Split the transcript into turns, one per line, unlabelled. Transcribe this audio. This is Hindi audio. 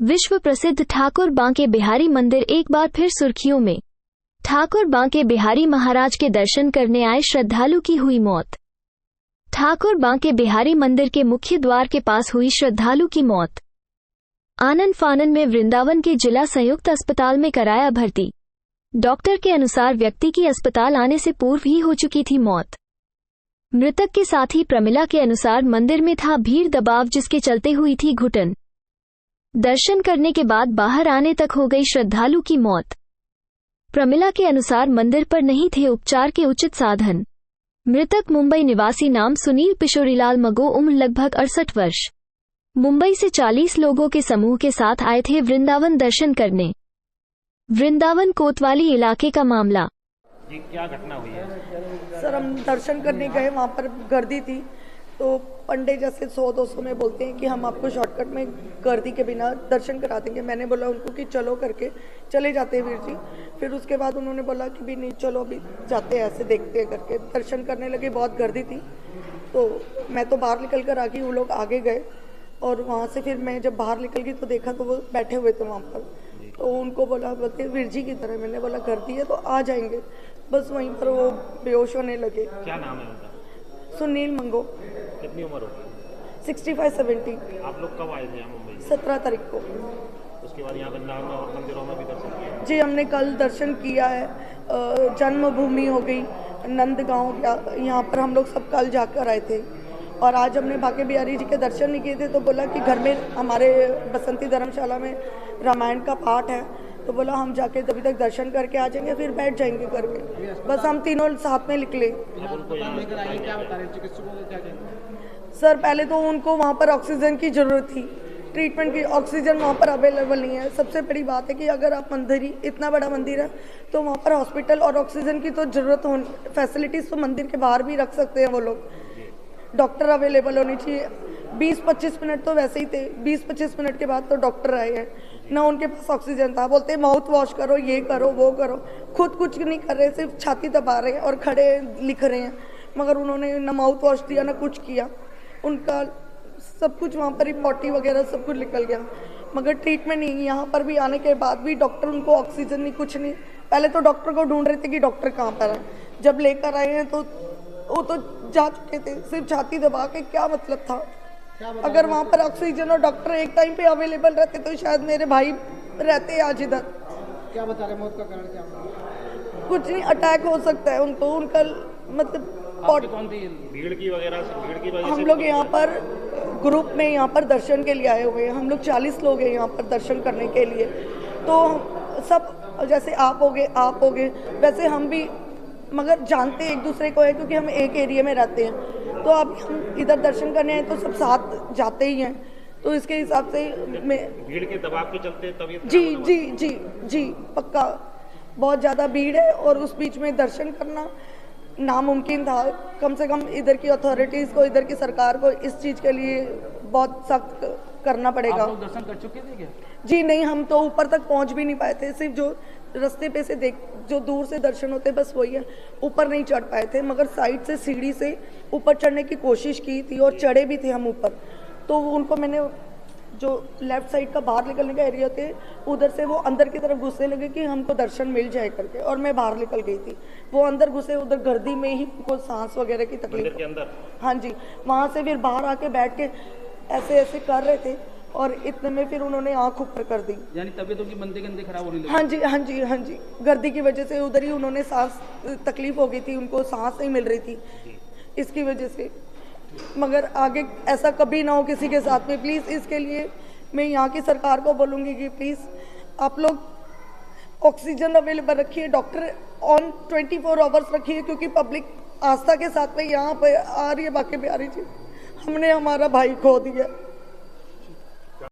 विश्व प्रसिद्ध ठाकुर बांके बिहारी मंदिर एक बार फिर सुर्खियों में। ठाकुर बांके बिहारी महाराज के दर्शन करने आए श्रद्धालु की हुई मौत। ठाकुर बांके बिहारी मंदिर के मुख्य द्वार के पास हुई श्रद्धालु की मौत। आनन फानन में वृंदावन के जिला संयुक्त अस्पताल में कराया भर्ती। डॉक्टर के अनुसार व्यक्ति की अस्पताल आने से पूर्व ही हो चुकी थी मौत। मृतक के साथी प्रमिला के अनुसार मंदिर में था भीड़ दबाव, जिसके चलते हुई थी घुटन। दर्शन करने के बाद बाहर आने तक हो गई श्रद्धालु की मौत। प्रमिला के अनुसार मंदिर पर नहीं थे उपचार के उचित साधन। मृतक मुंबई निवासी नाम सुनील पिशोरीलाल मगो, उम्र लगभग 68 वर्ष। मुंबई से 40 लोगों के समूह के साथ आए थे वृंदावन दर्शन करने। वृंदावन कोतवाली इलाके का मामला।
जी, क्या घटना हुई है?
सर, हम दर्शन करने गए, वहाँ पर गर्दी थी, तो पंडे जैसे 100-200 में बोलते हैं कि हम आपको शॉर्टकट में गर्दी के बिना दर्शन करा देंगे। मैंने बोला उनको कि चलो करके चले जाते हैं वीर जी। फिर उसके बाद उन्होंने बोला कि भी नहीं, चलो अभी जाते हैं, ऐसे देखते हैं करके दर्शन करने लगे। बहुत गर्दी थी, तो मैं तो बाहर निकल कर आ गई, वो लोग आगे गए और वहाँ से फिर मैं जब बाहर निकल गई तो देखा तो वो बैठे हुए थे वहाँ पर। तो उनको बोलते वीर जी की तरह। मैंने बोला गर्दी है तो आ जाएंगे। बस वहीं पर वो बेहोश होने लगे।
क्या नाम है उनका?
सुनील मंगो।
कितनी उम्र होगी?
65-70।
आप लोग कब आए थे यहाँ मुंबई?
17 तारीख को।
उसके बाद यहाँ वृंदावन में और मंदिरों में भी दर्शन किया?
जी, हमने कल दर्शन किया है। जन्मभूमि हो गई, नंदगांव, यहाँ पर हम लोग सब कल जाकर आए थे। और आज हमने बांके बिहारी जी के दर्शन नहीं किए थे, तो बोला कि घर में हमारे बसंती धर्मशाला में रामायण का पाठ है, तो बोला हम जाके तभी तक दर्शन करके आ जाएंगे, फिर बैठ जाएंगे करके। बस हम तीनों साथ में निकले। सर, पहले तो उनको वहाँ पर ऑक्सीजन की ज़रूरत थी, ट्रीटमेंट की। ऑक्सीजन वहाँ पर अवेलेबल नहीं है। सबसे बड़ी बात है कि अगर आप मंदिर ही, इतना बड़ा मंदिर है, तो वहाँ पर हॉस्पिटल और ऑक्सीजन की तो ज़रूरत हो, फैसिलिटीज़ तो मंदिर के बाहर भी रख सकते हैं वो लोग। डॉक्टर अवेलेबल होनी चाहिए। 20-25 मिनट तो वैसे ही थे, 20-25 मिनट के बाद तो डॉक्टर आए हैं ना, उनके पास ऑक्सीजन था। बोलते माउथ वॉश करो, ये करो, वो करो। खुद कुछ नहीं कर रहे, सिर्फ छाती दबा रहे हैं और खड़े लिख रहे हैं, मगर उन्होंने ना माउथ वॉश दिया ना कुछ किया। उनका सब कुछ वहाँ पर ही पॉटी वगैरह सब कुछ निकल गया, मगर ट्रीटमेंट नहीं। यहाँ पर भी आने के बाद भी डॉक्टर, उनको ऑक्सीजन नहीं, कुछ नहीं। पहले तो डॉक्टर को ढूंढ रहे थे कि डॉक्टर कहाँ पर है। जब लेकर आए हैं तो वो तो जा चुके थे, सिर्फ छाती दबा के। क्या मतलब था? अगर वहाँ पर ऑक्सीजन और डॉक्टर एक टाइम पे अवेलेबल रहते तो शायद मेरे भाई रहते आज इधर।
क्या बता रहे, मौत का कारण क्या?
कुछ नहीं, अटैक हो सकता है उनको। उनका मतलब
भीड़ की वजह से
हम लोग यहाँ पर ग्रुप में यहाँ पर दर्शन के लिए आए हुए हैं। हम लोग 40 लोग हैं यहाँ पर दर्शन करने के लिए। तो सब, जैसे आप हो गए, वैसे हम भी, मगर जानते एक दूसरे को है क्योंकि हम एक एरिया में रहते हैं। तो अब हम इधर दर्शन करने हैं तो सब साथ जाते ही हैं, तो इसके हिसाब से मैं
भीड़ के दबाव के चलते तबीयत
जी जी जी जी पक्का बहुत ज़्यादा भीड़ है और उस बीच में दर्शन करना नामुमकिन था। कम से कम इधर की अथॉरिटीज़ को, इधर की सरकार को इस चीज़ के लिए बहुत सख्त करना पड़ेगा।
आप लोग दर्शन कर चुके थे क्या?
जी नहीं, हम तो ऊपर तक पहुंच भी नहीं पाए थे। सिर्फ जो रास्ते पे से जो दूर से दर्शन होते बस वही है, ऊपर नहीं चढ़ पाए थे। मगर साइड से सीढ़ी से ऊपर चढ़ने की कोशिश की थी और चढ़े भी थे हम ऊपर। तो उनको मैंने, जो लेफ्ट साइड का बाहर निकलने का एरिया थे, उधर से वो अंदर की तरफ घुसने लगे कि हमको दर्शन मिल जाए करके, और मैं बाहर निकल गई थी। वो अंदर घुसे, उधर गर्दी में ही उनको सांस वगैरह की तकलीफ
के अंदर।
हाँ जी, वहाँ से फिर बाहर आके बैठ के ऐसे ऐसे कर रहे थे और इतने में फिर उन्होंने आँख ऊपर कर दी।
यानी तबीयत उनकी बनते खराब होने लगी?
हाँ जी हाँ जी हाँ जी, गर्दी की वजह से उधर ही उन्होंने सांस, तकलीफ हो गई थी, उनको सांस नहीं मिल रही थी इसकी वजह से। मगर आगे ऐसा कभी ना हो किसी के साथ में, प्लीज़। इसके लिए मैं यहाँ की सरकार को बोलूँगी कि प्लीज़ आप लोग ऑक्सीजन अवेलेबल रखिए, डॉक्टर ऑन 24 आवर्स रखिए, क्योंकि पब्लिक आस्था के साथ में यहाँ पर आ रही है बांके बिहारी जी। हमने हमारा भाई खो दिया।